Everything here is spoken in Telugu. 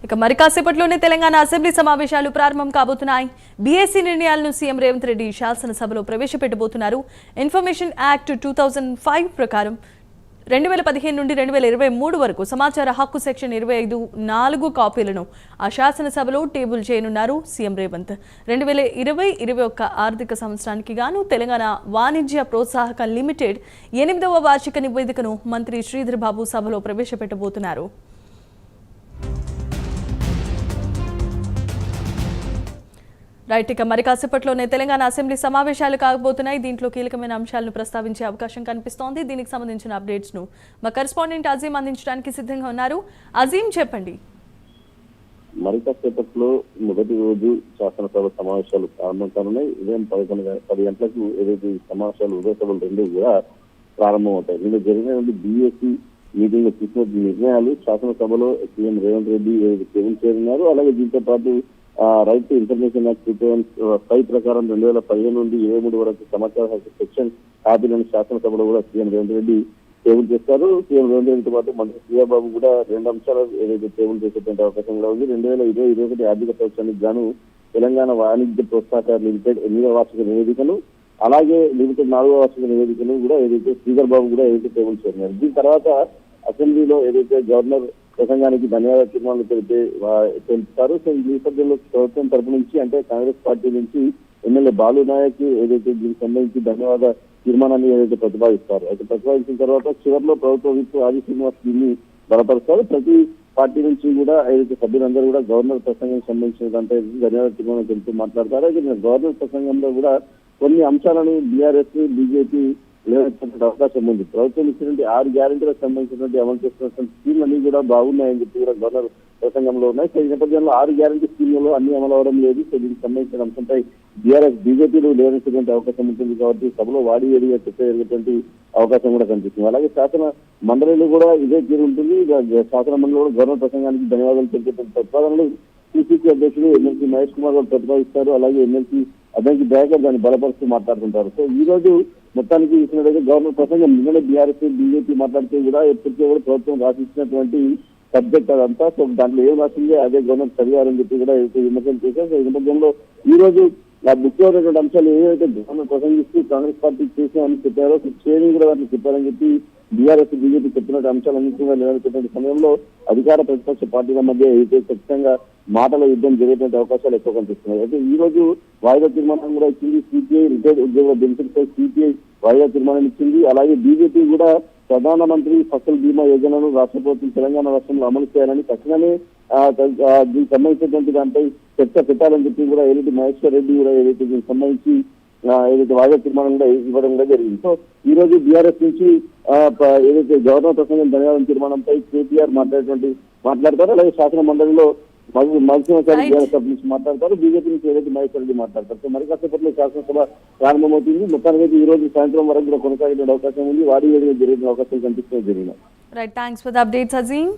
ఇక మరి కాసేపట్లోనే తెలంగాణ అసెంబ్లీ సమావేశాలు ప్రారంభం కాబోతున్నాయి. బీఎస్సీ నిర్ణయాలను సీఎం రేవంత్ రెడ్డి శాసనసభలో ప్రవేశపెట్టబోతున్నారు. ఇన్ఫర్మేషన్ యాక్ట్ 2005 ప్రకారం 2015 నుండి 2023 వరకు సమాచార హక్కు సెక్షన్ 25(4) కాపీలను ఆ శాసనసభలో టేబుల్ చేయనున్నారు సీఎం రేవంత్. 2020-21 ఆర్థిక సంవత్సరానికి గాను తెలంగాణ వాణిజ్య ప్రోత్సాహక లిమిటెడ్ 8వ వార్షిక నివేదికను మంత్రి శ్రీధర్ బాబు సభలో ప్రవేశపెట్టబోతున్నారు. రైట్, ఇక మరి కాసేపట్లోనే తెలంగాణ అసెంబ్లీ సమావేశాలు కాబోతున్నాయి. దీంట్లో కీలకమైన అంశాలను ప్రస్తావించే అవకాశం కనిపిస్తోంది. దీనికి సంబంధించిన అప్డేట్స్ ను మా కరెస్పాండెంట్ అజీం అందించడానికి సిద్ధంగా ఉన్నారు. అజీం, చెప్పండి. మరి కాసేపట్లో మొదటి రోజు శాసనసభ సమావేశాలు ప్రారంభం కానున్నాయి. ఉదయం 10 గంటలకు ఏదైతే సమావేశాలు ఉదయ సభలు రెండు కూడా ప్రారంభమవుతాయి. నిన్న జరిగిన బీఎస్సీ మీటింగ్ లో తీసుకున్న నిర్ణయాలు శాసనసభలో సీఎం రేవంత్ రెడ్డి టేబుల్ చేరున్నారు. అలాగే దీంతో పాటు రైట్ టు ఇన్ఫర్మేషన్ యాక్ట్ 2005 ప్రకారం 2015 నుండి 23 వరకు సమాచార హక్కు సెక్షన్ కాపీలను శాసనసభలో కూడా సీఎం రేవంత్ రెడ్డి టేబుల్ చేస్తారు. సీఎం రేవంత్ రెడ్డితో పాటు మంత్రి శ్రీధర్ బాబు కూడా 2 అంశాలు ఏదైతే టేబుల్ చేసేటువంటి అవకాశం కూడా ఉంది. 2020-21 ఆర్థిక సంవత్సరానికి గాను తెలంగాణ వాణిజ్య ప్రోత్సాహక లిమిటెడ్ 8వ వార్షిక నివేదికను, అలాగే లిమిటెడ్ 4వ వార్షిక నివేదికను కూడా ఏదైతే శ్రీధర్ బాబు కూడా ఏదైతే టేబుల్ చేస్తున్నారు. దీని తర్వాత అసెంబ్లీలో ఏదైతే గవర్నర్ ప్రసంగానికి ధన్యవాద తీర్మానాలు తెలుపుతారు. సో ఈ నేపథ్యంలో ప్రభుత్వం తరపు నుంచి అంటే కాంగ్రెస్ పార్టీ నుంచి ఎమ్మెల్యే బాలు నాయక్ ఏదైతే దీనికి సంబంధించి ధన్యవాద తీర్మానాన్ని ఏదైతే ప్రతిపాదిస్తారు, అయితే ప్రతిపాదించిన తర్వాత చివరిలో ప్రభుత్వ విప్ ఆది శ్రీనివాస్ దీన్ని బలపరుస్తారు. ప్రతి పార్టీ నుంచి కూడా ఏదైతే సభ్యులందరూ కూడా గవర్నర్ ప్రసంగం సంబంధించిన దాంట్లో ధన్యవాద తీర్మానం తెలుపుతూ మాట్లాడతారు. అయితే గవర్నర్ ప్రసంగంలో కూడా కొన్ని అంశాలను బీఆర్ఎస్ బీజేపీ లేవనెత్తినటువంటి అవకాశం ఉంది. ప్రభుత్వం ఇచ్చినటువంటి 6 గ్యారెంటీలకు సంబంధించినటువంటి అమలు చేస్తున్నటువంటి స్కీమ్లు అన్ని కూడా బాగున్నాయని చెప్పి కూడా గవర్నర్ ప్రసంగంలో ఉన్నాయి. సో ఈ నేపథ్యంలో 6 గ్యారెంటీ స్కీమ్లలో అన్ని అమలు అవడం లేదు. సో దీనికి సంబంధించిన అంశంపై బీఆర్ఎస్ బీజేపీలు లేవనెత్తినటువంటి అవకాశం ఉంటుంది కాబట్టి సభలో వాడి వేడిగా చెప్పేటువంటి అవకాశం కూడా కనిపిస్తుంది. అలాగే శాసన మండలిలో కూడా ఇదే తీరు ఉంటుంది. శాసన మండలిలో కూడా గవర్నర్ ప్రసంగానికి ధన్యవాదాలు తెలిపేటువంటి ప్రతిపాదనలు పిసిసి అధ్యక్షుడు ఎమ్మెల్సీ మహేష్ కుమార్ గారు ప్రతిపాదిస్తారు. అలాగే ఎమ్మెల్సీ అద్దంకి దయాకర్ దాన్ని బలపరుస్తూ మాట్లాడుతుంటారు. సో ఈ రోజు మొత్తానికి ఇచ్చినట్లయితే గవర్నర్ ప్రసంగం నిన్ననే బీఆర్ఎస్ బీజేపీ మాట్లాడితే కూడా ఎప్పటికే కూడా ప్రభుత్వం రాసిచ్చినటువంటి సబ్జెక్ట్ అదంతా. సో దాంట్లో ఏం రాసిందే అదే గవర్నర్ చదివారని చెప్పి కూడా విమర్శలు చేశారు. సో ఈ నేపథ్యంలో ఈ రోజు ముఖ్యమైనటువంటి అంశాలు ఏవైతే గవర్నర్ ప్రసంగిస్తూ కాంగ్రెస్ పార్టీ చేసామని చెప్పారో చేయని కూడా వాటిని చెప్పారని చెప్పి బీఆర్ఎస్ బీజేపీ చెప్పినట్టు అంశాలన్నింటినీ నిలబెట్టినటువంటి సమయంలో అధికార ప్రతిపక్ష పార్టీల మధ్య అయితే ఖచ్చితంగా మాటల యుద్ధం జరిగేటువంటి అవకాశాలు ఎక్కువ కనిపిస్తున్నాయి. అయితే ఈ రోజు వాయిదా తీర్మానం కూడా ఇచ్చింది. సిపిఐ రిటైర్డ్ ఉద్యోగుల బెనిఫిట్ పై సిపిఐ వాయిదా తీర్మానం ఇచ్చింది. అలాగే బీజేపీ కూడా ప్రధానమంత్రి ఫసల్ బీమా యోజనను రాష్ట్ర ప్రభుత్వం తెలంగాణ రాష్ట్రంలో అమలు చేయాలని తక్షణమే దీనికి సంబంధించినటువంటి దానిపై చర్చ పెట్టాలని చెప్పి కూడా ఏదైతే మహేశ్వర్ రెడ్డి కూడా ఏదైతే దీనికి సంబంధించి ఏదైతే వాయిదా తీర్మానం కూడా ఇవ్వడం కూడా జరిగింది. సో ఈ రోజు బీఆర్ఎస్ నుంచి ఏదైతే గవర్నర్ ప్రసంగం ధన్యవాదం తీర్మానంపై కేటీఆర్ మాట్లాడతారు. అలాగే శాసన మండలిలో మధుసూదన్ బీఆర్ఎస్ నుంచి మాట్లాడతారు. బీజేపీ నుంచి ఏదైతే మహేశ్వర్ రెడ్డి మాట్లాడతారు. సో మరి కాసేపట్లో శాసనసభ ప్రారంభమవుతుంది. మొత్తానికి ఈ రోజు సాయంత్రం వరకు కూడా కొనసాగే అవకాశం ఉంది. వాడి వేడిగా జరిగిన అవకాశాలు కనిపిస్తూ జరిగినాయి. Right, thanks for the updates Azeem.